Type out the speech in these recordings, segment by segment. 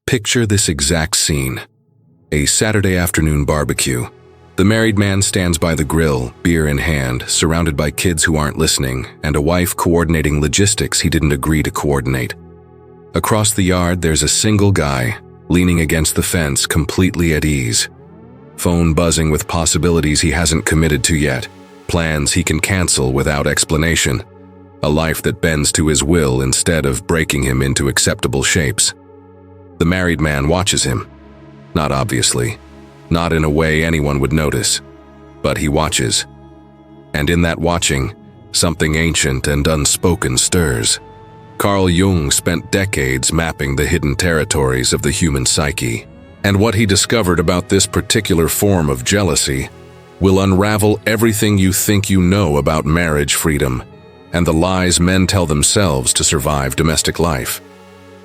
Picture this exact scene. A Saturday afternoon barbecue. The married man stands by the grill, beer in hand, surrounded by kids who aren't listening, and a wife coordinating logistics he didn't agree to coordinate. Across the yard, there's a single guy, leaning against the fence, completely at ease. Phone buzzing with possibilities he hasn't committed to yet, plans he can cancel without explanation, a life that bends to his will instead of breaking him into acceptable shapes. The married man watches him. Not obviously, not in a way anyone would notice, but he watches. And in that watching, something ancient and unspoken stirs. Carl Jung spent decades mapping the hidden territories of the human psyche, and what he discovered about this particular form of jealousy will unravel everything you think you know about marriage freedom and the lies men tell themselves to survive domestic life.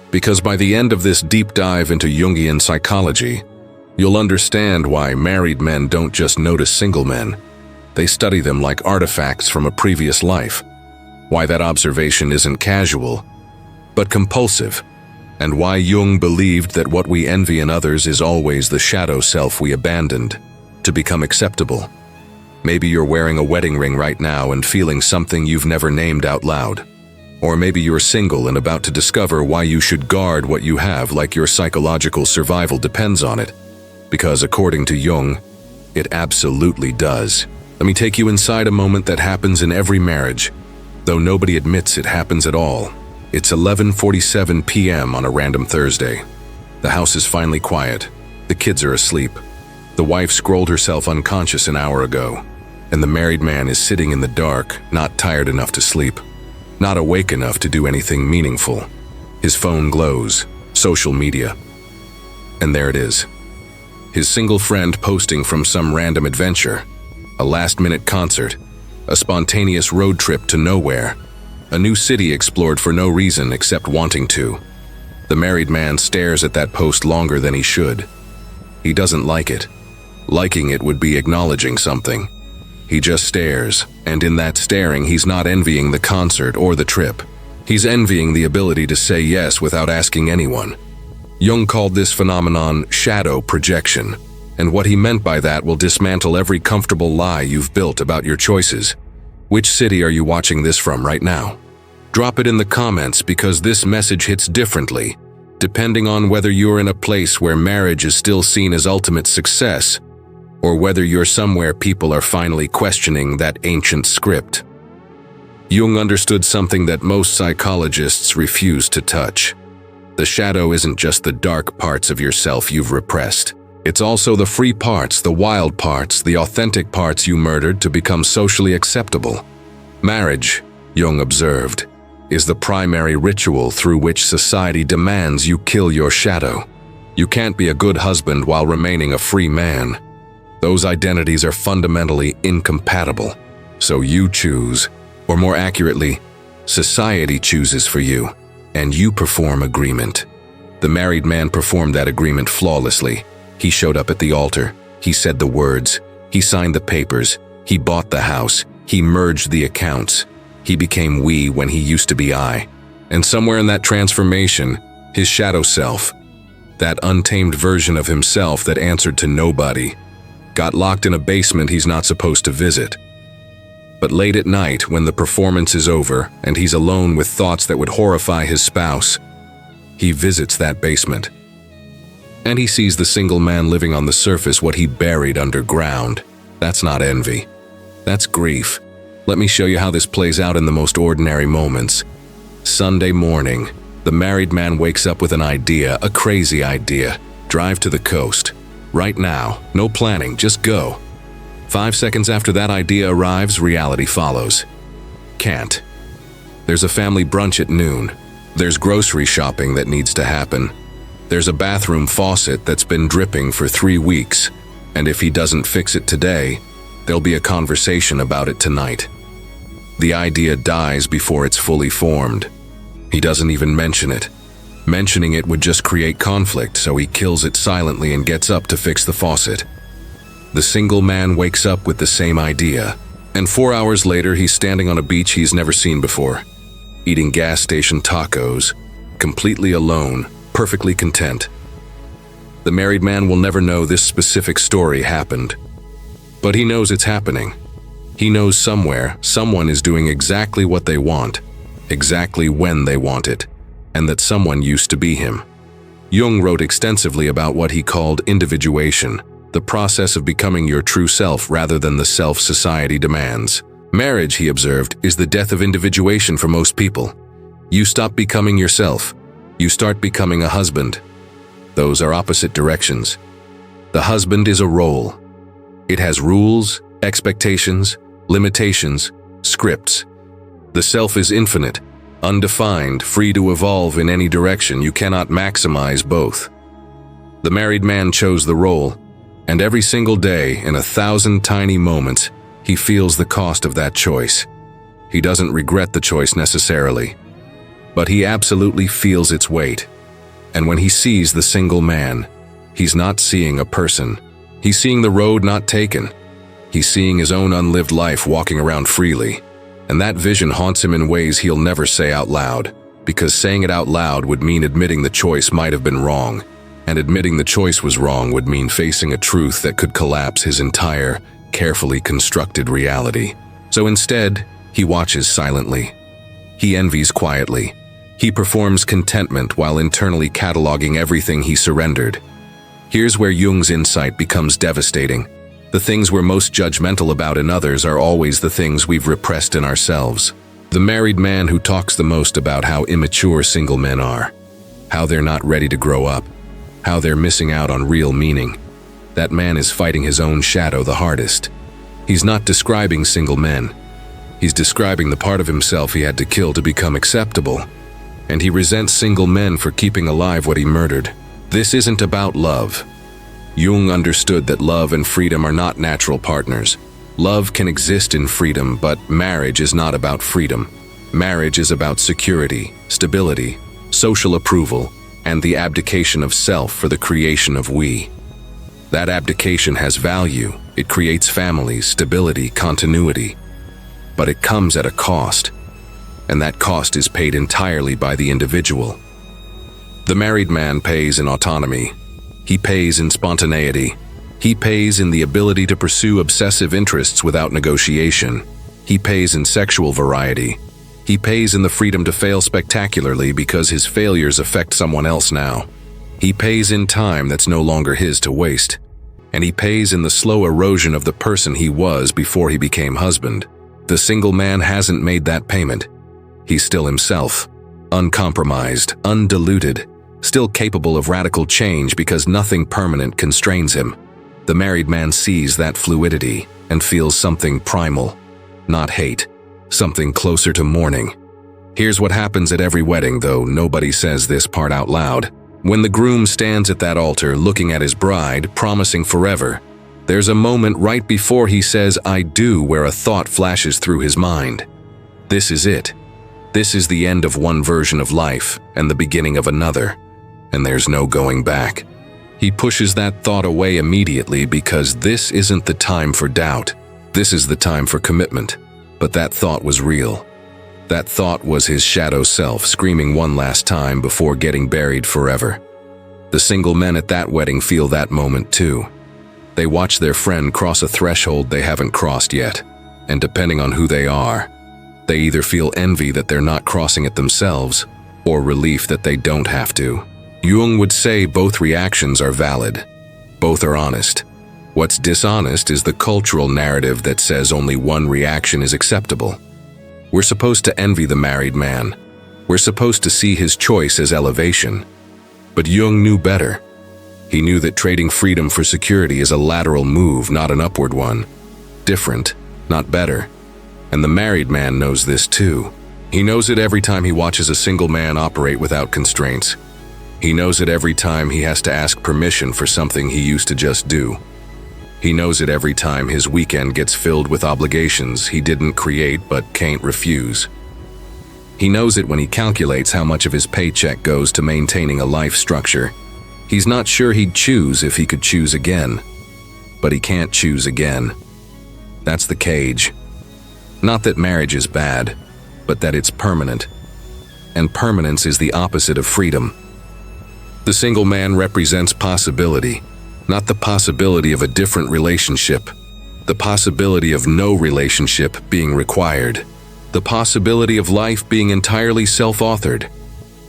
Because by the end of this deep dive into Jungian psychology, you'll understand why married men don't just notice single men. They study them like artifacts from a previous life. Why that observation isn't casual, but compulsive, and why Jung believed that what we envy in others is always the shadow self we abandoned to become acceptable. Maybe you're wearing a wedding ring right now and feeling something you've never named out loud. Or maybe you're single and about to discover why you should guard what you have like your psychological survival depends on it. Because according to Jung, it absolutely does. Let me take you inside a moment that happens in every marriage, though nobody admits it happens at all. It's 11:47 p.m. on a random Thursday. The house is finally quiet. The kids are asleep. The wife scrolled herself unconscious an hour ago, and the married man is sitting in the dark, not tired enough to sleep, not awake enough to do anything meaningful. His phone glows, social media. And there it is. His single friend posting from some random adventure, a last-minute concert, a spontaneous road trip to nowhere, a new city explored for no reason except wanting to. The married man stares at that post longer than he should. He doesn't like it. Liking it would be acknowledging something. He just stares, and in that staring he's not envying the concert or the trip. He's envying the ability to say yes without asking anyone. Jung called this phenomenon shadow projection, and what he meant by that will dismantle every comfortable lie you've built about your choices. Which city are you watching this from right now? Drop it in the comments because this message hits differently, depending on whether you're in a place where marriage is still seen as ultimate success, or whether you're somewhere people are finally questioning that ancient script. Jung understood something that most psychologists refuse to touch. The shadow isn't just the dark parts of yourself you've repressed. It's also the free parts, the wild parts, the authentic parts you murdered to become socially acceptable. Marriage, Jung observed, is the primary ritual through which society demands you kill your shadow. You can't be a good husband while remaining a free man. Those identities are fundamentally incompatible. So you choose, or more accurately, society chooses for you, and you perform agreement. The married man performed that agreement flawlessly. He showed up at the altar, he said the words, he signed the papers, he bought the house, he merged the accounts. He became we when he used to be I. And somewhere in that transformation, his shadow self, that untamed version of himself that answered to nobody, got locked in a basement he's not supposed to visit. But late at night, when the performance is over and he's alone with thoughts that would horrify his spouse, he visits that basement. And he sees the single man living on the surface what he buried underground. That's not envy. That's grief. Let me show you how this plays out in the most ordinary moments. Sunday morning, the married man wakes up with an idea, a crazy idea. Drive to the coast. Right now. No planning, just go. 5 seconds after that idea arrives, reality follows. Can't. There's a family brunch at noon. There's grocery shopping that needs to happen. There's a bathroom faucet that's been dripping for 3 weeks, and if he doesn't fix it today, there'll be a conversation about it tonight. The idea dies before it's fully formed. He doesn't even mention it. Mentioning it would just create conflict, so he kills it silently and gets up to fix the faucet. The single man wakes up with the same idea, and 4 hours later he's standing on a beach he's never seen before, eating gas station tacos, completely alone, perfectly content. The married man will never know this specific story happened. But he knows it's happening. He knows somewhere, someone is doing exactly what they want, exactly when they want it, and that someone used to be him. Jung wrote extensively about what he called individuation, the process of becoming your true self rather than the self society demands. Marriage, he observed, is the death of individuation for most people. You stop becoming yourself. You start becoming a husband. Those are opposite directions. The husband is a role. It has rules, expectations, limitations, scripts. The self is infinite, undefined, free to evolve in any direction. You cannot maximize both. The married man chose the role, and every single day, in 1,000 tiny moments, he feels the cost of that choice. He doesn't regret the choice necessarily, but he absolutely feels its weight. And when he sees the single man, he's not seeing a person. He's seeing the road not taken. He's seeing his own unlived life walking around freely. And that vision haunts him in ways he'll never say out loud, because saying it out loud would mean admitting the choice might have been wrong, and admitting the choice was wrong would mean facing a truth that could collapse his entire, carefully constructed reality. So instead, he watches silently. He envies quietly. He performs contentment while internally cataloging everything he surrendered. Here's where Jung's insight becomes devastating. The things we're most judgmental about in others are always the things we've repressed in ourselves. The married man who talks the most about how immature single men are, how they're not ready to grow up, how they're missing out on real meaning. That man is fighting his own shadow the hardest. He's not describing single men. He's describing the part of himself he had to kill to become acceptable. And he resents single men for keeping alive what he murdered. This isn't about love. Jung understood that love and freedom are not natural partners. Love can exist in freedom, but marriage is not about freedom. Marriage is about security, stability, social approval, and the abdication of self for the creation of we. That abdication has value. It creates families, stability, continuity. But it comes at a cost, and that cost is paid entirely by the individual. The married man pays in autonomy. He pays in spontaneity. He pays in the ability to pursue obsessive interests without negotiation. He pays in sexual variety. He pays in the freedom to fail spectacularly because his failures affect someone else now. He pays in time that's no longer his to waste. And he pays in the slow erosion of the person he was before he became husband. The single man hasn't made that payment. He's still himself, uncompromised, undiluted, still capable of radical change because nothing permanent constrains him. The married man sees that fluidity and feels something primal, not hate, something closer to mourning. Here's what happens at every wedding, though nobody says this part out loud. When the groom stands at that altar looking at his bride, promising forever, there's a moment right before he says, "I do," where a thought flashes through his mind. This is it. This is the end of one version of life and the beginning of another, and there's no going back. He pushes that thought away immediately because this isn't the time for doubt. This is the time for commitment. But that thought was real. That thought was his shadow self screaming one last time before getting buried forever. The single men at that wedding feel that moment too. They watch their friend cross a threshold they haven't crossed yet, and depending on who they are, they either feel envy that they're not crossing it themselves, or relief that they don't have to. Jung would say both reactions are valid. Both are honest. What's dishonest is the cultural narrative that says only one reaction is acceptable. We're supposed to envy the married man. We're supposed to see his choice as elevation. But Jung knew better. He knew that trading freedom for security is a lateral move, not an upward one. Different, not better. And the married man knows this too. He knows it every time he watches a single man operate without constraints. He knows it every time he has to ask permission for something he used to just do. He knows it every time his weekend gets filled with obligations he didn't create but can't refuse. He knows it when he calculates how much of his paycheck goes to maintaining a life structure. He's not sure he'd choose if he could choose again. But he can't choose again. That's the cage. Not that marriage is bad, but that it's permanent. And permanence is the opposite of freedom. The single man represents possibility, not the possibility of a different relationship, the possibility of no relationship being required, the possibility of life being entirely self-authored.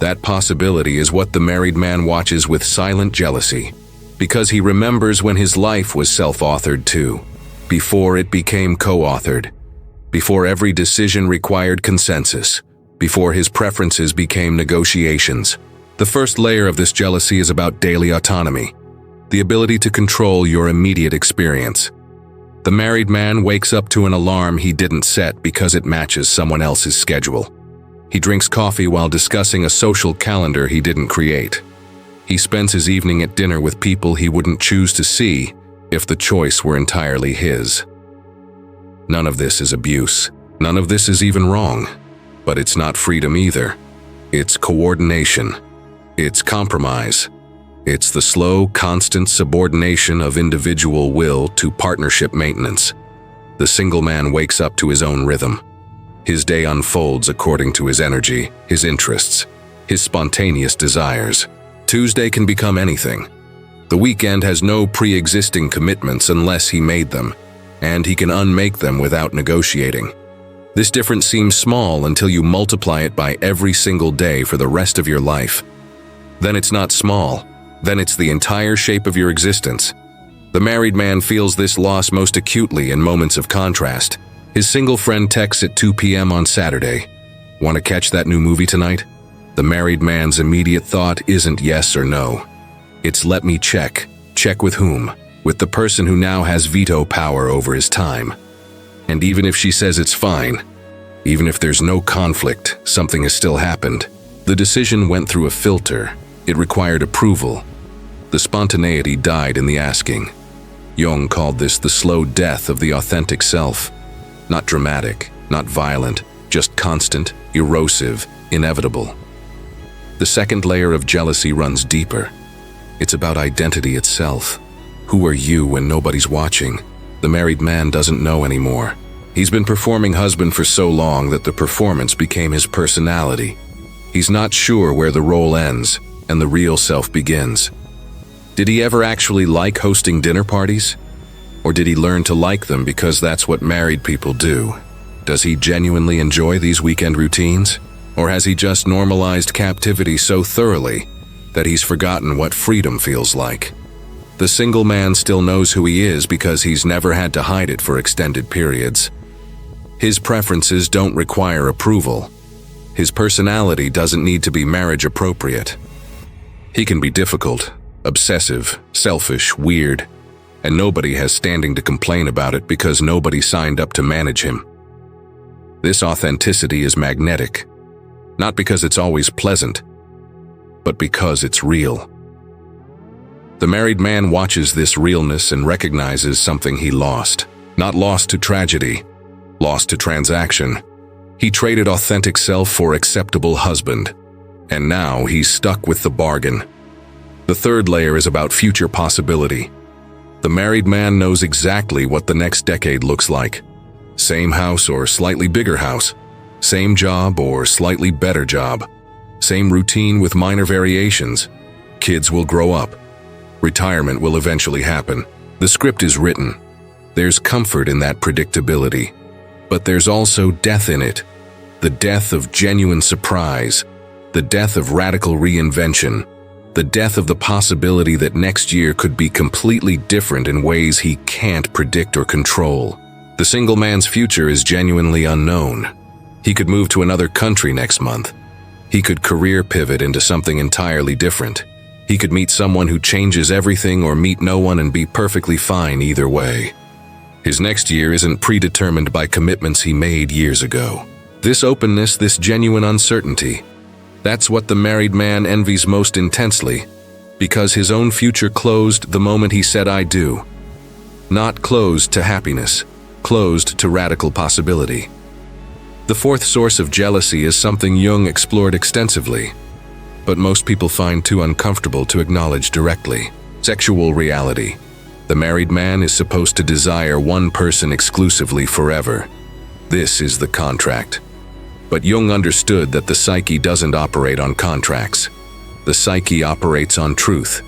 That possibility is what the married man watches with silent jealousy, because he remembers when his life was self-authored too, before it became co-authored, before every decision required consensus, before his preferences became negotiations. The first layer of this jealousy is about daily autonomy, the ability to control your immediate experience. The married man wakes up to an alarm he didn't set because it matches someone else's schedule. He drinks coffee while discussing a social calendar he didn't create. He spends his evening at dinner with people he wouldn't choose to see if the choice were entirely his. None of this is abuse. None of this is even wrong. But it's not freedom either. It's coordination. It's compromise. It's the slow, constant subordination of individual will to partnership maintenance. The single man wakes up to his own rhythm. His day unfolds according to his energy, his interests, his spontaneous desires. Tuesday can become anything. The weekend has no pre-existing commitments unless he made them, and he can unmake them without negotiating. This difference seems small until you multiply it by every single day for the rest of your life. Then it's not small. Then it's the entire shape of your existence. The married man feels this loss most acutely in moments of contrast. His single friend texts at 2 p.m. on Saturday. Want to catch that new movie tonight? The married man's immediate thought isn't yes or no. It's let me check. Check with whom? With the person who now has veto power over his time. And even if she says it's fine, even if there's no conflict, something has still happened. The decision went through a filter. It required approval. The spontaneity died in the asking. Jung called this the slow death of the authentic self. Not dramatic, not violent, just constant, erosive, inevitable. The second layer of jealousy runs deeper. It's about identity itself. Who are you when nobody's watching? The married man doesn't know anymore. He's been performing husband for so long that the performance became his personality. He's not sure where the role ends and the real self begins. Did he ever actually like hosting dinner parties? Or did he learn to like them because that's what married people do? Does he genuinely enjoy these weekend routines? Or has he just normalized captivity so thoroughly that he's forgotten what freedom feels like? The single man still knows who he is because he's never had to hide it for extended periods. His preferences don't require approval. His personality doesn't need to be marriage appropriate. He can be difficult, obsessive, selfish, weird, and nobody has standing to complain about it because nobody signed up to manage him. This authenticity is magnetic, not because it's always pleasant, but because it's real. The married man watches this realness and recognizes something he lost. Not lost to tragedy, lost to transaction. He traded authentic self for acceptable husband, and now he's stuck with the bargain. The third layer is about future possibility. The married man knows exactly what the next decade looks like. Same house or slightly bigger house. Same job or slightly better job. Same routine with minor variations. Kids will grow up. Retirement will eventually happen. The script is written. There's comfort in that predictability. But there's also death in it. The death of genuine surprise. The death of radical reinvention. The death of the possibility that next year could be completely different in ways he can't predict or control. The single man's future is genuinely unknown. He could move to another country next month. He could career pivot into something entirely different. He could meet someone who changes everything or meet no one and be perfectly fine either way. His next year isn't predetermined by commitments he made years ago. This openness, this genuine uncertainty, that's what the married man envies most intensely, because his own future closed the moment he said I do. Not closed to happiness, closed to radical possibility. The fourth source of jealousy is something Jung explored extensively, but most people find too uncomfortable to acknowledge directly. Sexual reality. The married man is supposed to desire one person exclusively forever. This is the contract. But Jung understood that the psyche doesn't operate on contracts. The psyche operates on truth,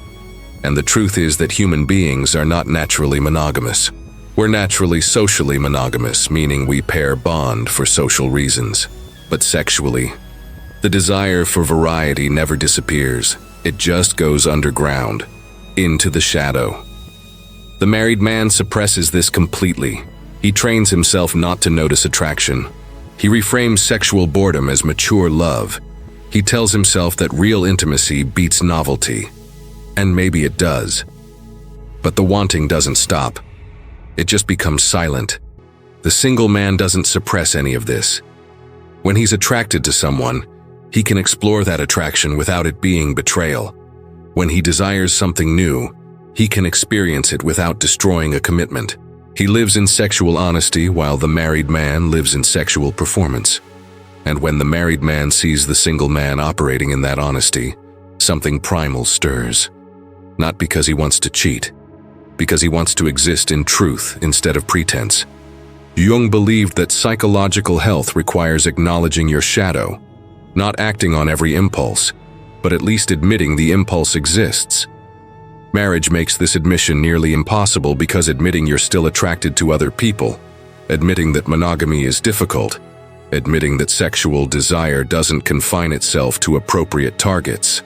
and the truth is that human beings are not naturally monogamous. We're naturally socially monogamous, meaning we pair bond for social reasons. But sexually, the desire for variety never disappears. It just goes underground, into the shadow. The married man suppresses this completely. He trains himself not to notice attraction. He reframes sexual boredom as mature love. He tells himself that real intimacy beats novelty. And maybe it does. But the wanting doesn't stop. It just becomes silent. The single man doesn't suppress any of this. When he's attracted to someone, he can explore that attraction without it being betrayal. When he desires something new, he can experience it without destroying a commitment. He lives in sexual honesty while the married man lives in sexual performance. And when the married man sees the single man operating in that honesty, something primal stirs. Not because he wants to cheat, because he wants to exist in truth instead of pretense. Jung believed that psychological health requires acknowledging your shadow, not acting on every impulse, but at least admitting the impulse exists. Marriage makes this admission nearly impossible because admitting you're still attracted to other people, admitting that monogamy is difficult, admitting that sexual desire doesn't confine itself to appropriate targets.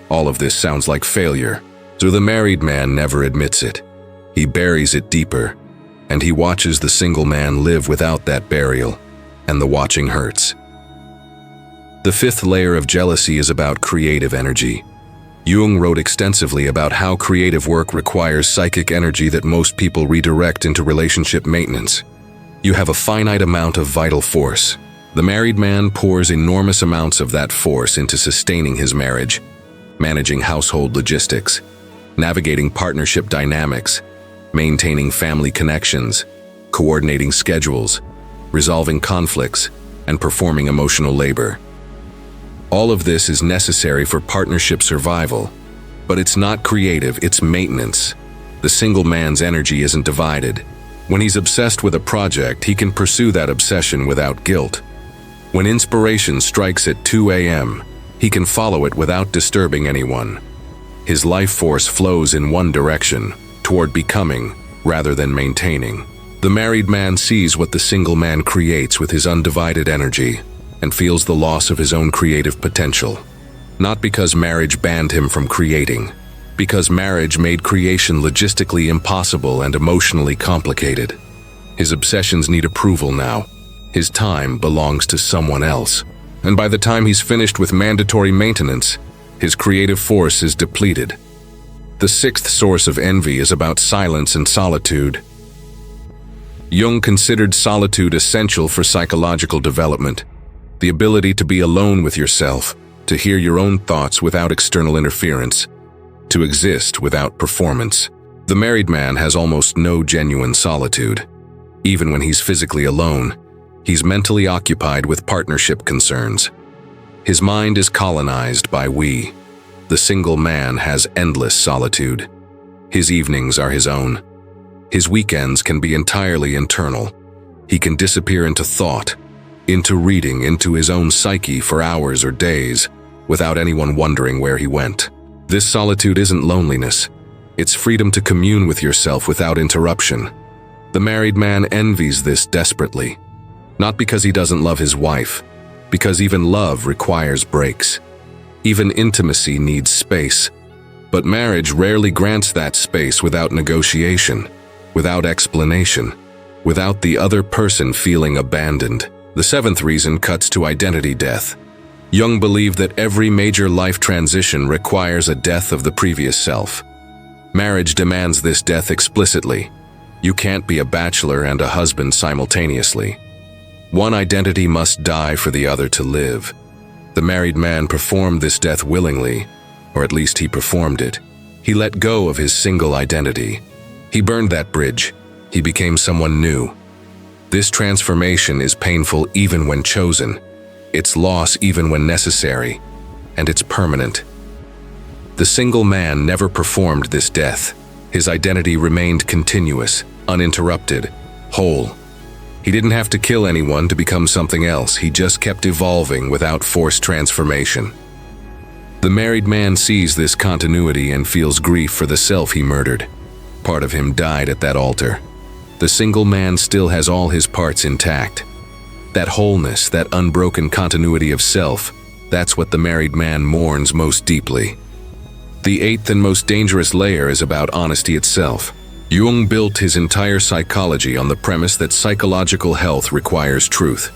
All of this sounds like failure, so the married man never admits it. He buries it deeper, and he watches the single man live without that burial, and the watching hurts. The fifth layer of jealousy is about creative energy. Jung wrote extensively about how creative work requires psychic energy that most people redirect into relationship maintenance. You have a finite amount of vital force. The married man pours enormous amounts of that force into sustaining his marriage, managing household logistics, navigating partnership dynamics, maintaining family connections, coordinating schedules, resolving conflicts, and performing emotional labor. All of this is necessary for partnership survival, but it's not creative, it's maintenance. The single man's energy isn't divided. When he's obsessed with a project, he can pursue that obsession without guilt. When inspiration strikes at 2 a.m., he can follow it without disturbing anyone. His life force flows in one direction, toward becoming, rather than maintaining. The married man sees what the single man creates with his undivided energy, and feels the loss of his own creative potential. Not because marriage banned him from creating, because marriage made creation logistically impossible and emotionally complicated. His obsessions need approval now. His time belongs to someone else. And by the time he's finished with mandatory maintenance, his creative force is depleted. The sixth source of envy is about silence and solitude. Jung considered solitude essential for psychological development. The ability to be alone with yourself, to hear your own thoughts without external interference, to exist without performance. The married man has almost no genuine solitude. Even when he's physically alone, he's mentally occupied with partnership concerns. His mind is colonized by we. The single man has endless solitude. His evenings are his own. His weekends can be entirely internal. He can disappear into thought, into reading, into his own psyche for hours or days, without anyone wondering where he went. This solitude isn't loneliness. It's freedom to commune with yourself without interruption. The married man envies this desperately. Not because he doesn't love his wife, because even love requires breaks. Even intimacy needs space. But marriage rarely grants that space without negotiation, without explanation, without the other person feeling abandoned. The seventh reason cuts to identity death. Jung believed that every major life transition requires a death of the previous self. Marriage demands this death explicitly. You can't be a bachelor and a husband simultaneously. One identity must die for the other to live. The married man performed this death willingly, or at least he performed it. He let go of his single identity. He burned that bridge. He became someone new. This transformation is painful even when chosen. It's loss even when necessary, and it's permanent. The single man never performed this death. His identity remained continuous, uninterrupted, whole. He didn't have to kill anyone to become something else. He just kept evolving without forced transformation. The married man sees this continuity and feels grief for the self he murdered. Part of him died at that altar. The single man still has all his parts intact. That wholeness, that unbroken continuity of self, that's what the married man mourns most deeply. The eighth and most dangerous layer is about honesty itself. Jung built his entire psychology on the premise that psychological health requires truth.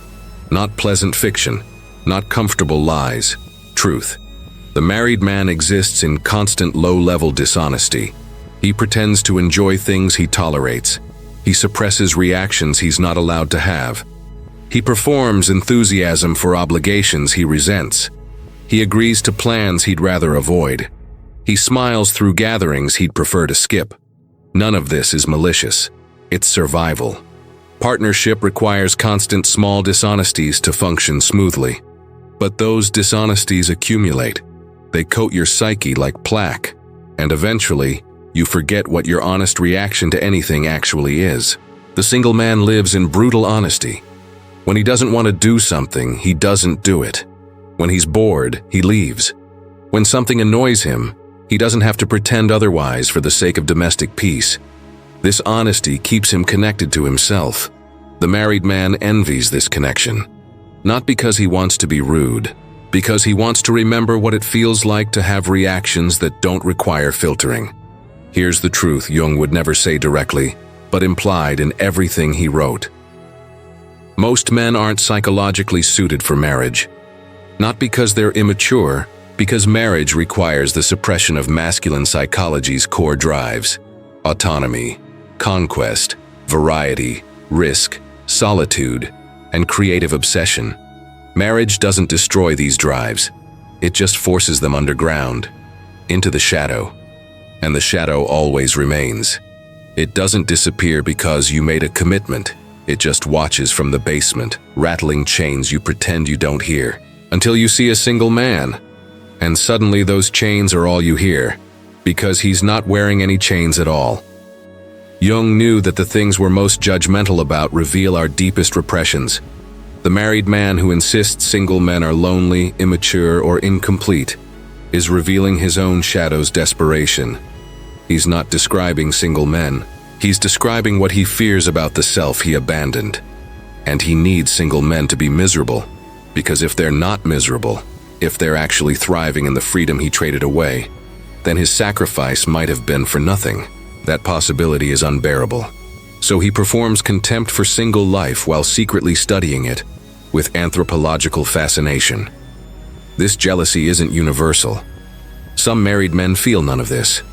Not pleasant fiction, not comfortable lies, truth. The married man exists in constant low-level dishonesty. He pretends to enjoy things he tolerates. He suppresses reactions he's not allowed to have. He performs enthusiasm for obligations he resents. He agrees to plans he'd rather avoid. He smiles through gatherings he'd prefer to skip. None of this is malicious. It's survival. Partnership requires constant small dishonesties to function smoothly. But those dishonesties accumulate. They coat your psyche like plaque, and eventually, you forget what your honest reaction to anything actually is. The single man lives in brutal honesty. When he doesn't want to do something, he doesn't do it. When he's bored, he leaves. When something annoys him, he doesn't have to pretend otherwise for the sake of domestic peace. This honesty keeps him connected to himself. The married man envies this connection. Not because he wants to be rude, because he wants to remember what it feels like to have reactions that don't require filtering. Here's the truth Jung would never say directly, but implied in everything he wrote. Most men aren't psychologically suited for marriage. Not because they're immature, because marriage requires the suppression of masculine psychology's core drives: autonomy, conquest, variety, risk, solitude, and creative obsession. Marriage doesn't destroy these drives. It just forces them underground, into the shadow. And the shadow always remains. It doesn't disappear because you made a commitment. It just watches from the basement, rattling chains you pretend you don't hear, until you see a single man. And suddenly those chains are all you hear, because he's not wearing any chains at all. Jung knew that the things we're most judgmental about reveal our deepest repressions. The married man who insists single men are lonely, immature, or incomplete is revealing his own shadow's desperation. He's not describing single men. He's describing what he fears about the self he abandoned. And he needs single men to be miserable, because if they're not miserable, if they're actually thriving in the freedom he traded away, then his sacrifice might have been for nothing. That possibility is unbearable. So he performs contempt for single life while secretly studying it, with anthropological fascination. This jealousy isn't universal. Some married men feel none of this.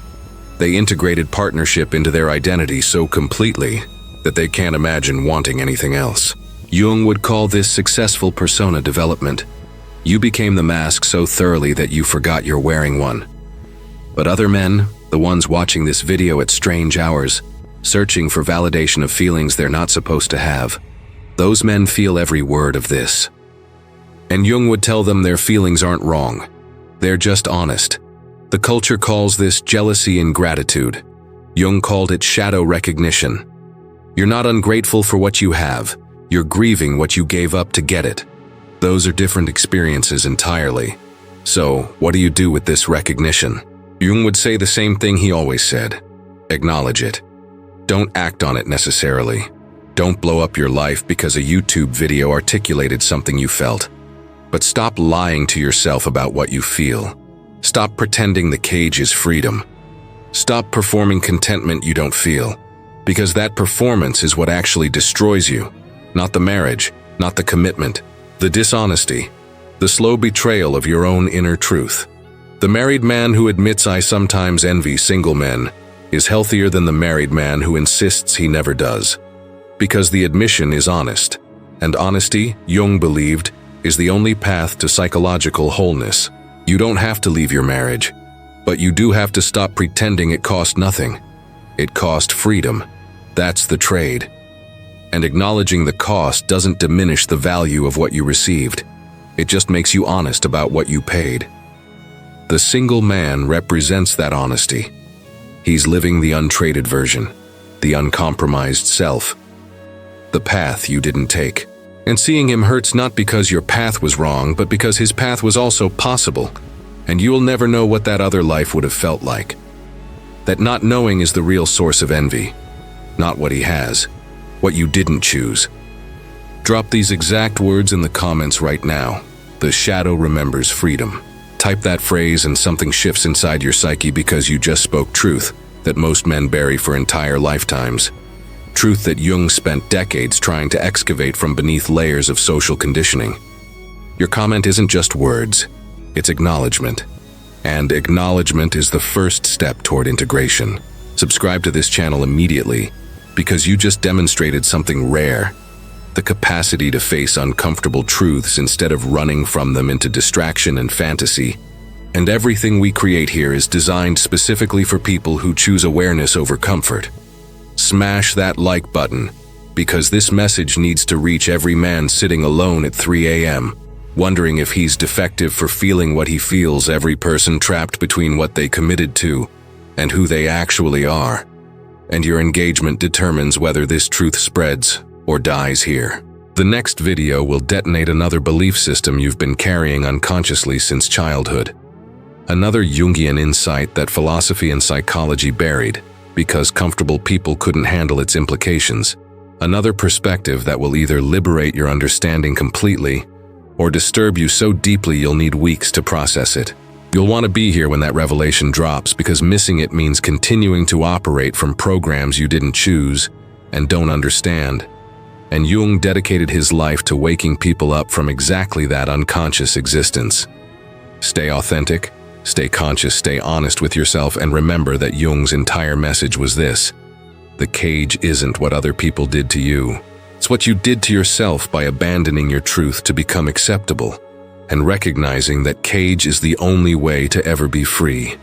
They integrated partnership into their identity so completely that they can't imagine wanting anything else. Jung would call this successful persona development. You became the mask so thoroughly that you forgot you're wearing one. But other men, the ones watching this video at strange hours, searching for validation of feelings they're not supposed to have, those men feel every word of this. And Jung would tell them their feelings aren't wrong. They're just honest. The culture calls this jealousy and gratitude. Jung called it shadow recognition. You're not ungrateful for what you have. You're grieving what you gave up to get it. Those are different experiences entirely. So, what do you do with this recognition? Jung would say the same thing he always said. Acknowledge it. Don't act on it necessarily. Don't blow up your life because a YouTube video articulated something you felt. But stop lying to yourself about what you feel. Stop pretending the cage is freedom. Stop performing contentment you don't feel. Because that performance is what actually destroys you. Not the marriage, not the commitment, the dishonesty, the slow betrayal of your own inner truth. The married man who admits I sometimes envy single men is healthier than the married man who insists he never does. Because the admission is honest. And honesty, Jung believed, is the only path to psychological wholeness. You don't have to leave your marriage, but you do have to stop pretending it cost nothing. It cost freedom. That's the trade. And acknowledging the cost doesn't diminish the value of what you received. It just makes you honest about what you paid. The single man represents that honesty. He's living the untraded version, the uncompromised self, the path you didn't take. And seeing him hurts not because your path was wrong, but because his path was also possible. and you'll never know what that other life would have felt like. That not knowing is the real source of envy, not what he has, what you didn't choose. Drop these exact words in the comments right now. The shadow remembers freedom. Type that phrase and something shifts inside your psyche because you just spoke truth that most men bury for entire lifetimes. Truth that Jung spent decades trying to excavate from beneath layers of social conditioning. Your comment isn't just words, it's acknowledgement. And acknowledgement is the first step toward integration. Subscribe to this channel immediately because you just demonstrated something rare. The capacity to face uncomfortable truths instead of running from them into distraction and fantasy. And everything we create here is designed specifically for people who choose awareness over comfort. Smash that like button, because this message needs to reach every man sitting alone at 3 a.m., wondering if he's defective for feeling what he feels, every person trapped between what they committed to and who they actually are. And your engagement determines whether this truth spreads or dies here. The next video will detonate another belief system you've been carrying unconsciously since childhood. Another Jungian insight that philosophy and psychology buried because comfortable people couldn't handle its implications. Another perspective that will either liberate your understanding completely or disturb you so deeply you'll need weeks to process it. You'll want to be here when that revelation drops because missing it means continuing to operate from programs you didn't choose and don't understand. And Jung dedicated his life to waking people up from exactly that unconscious existence. Stay authentic, stay conscious, stay honest with yourself, and remember that Jung's entire message was this: the cage isn't what other people did to you. It's what you did to yourself by abandoning your truth to become acceptable, and recognizing that cage is the only way to ever be free.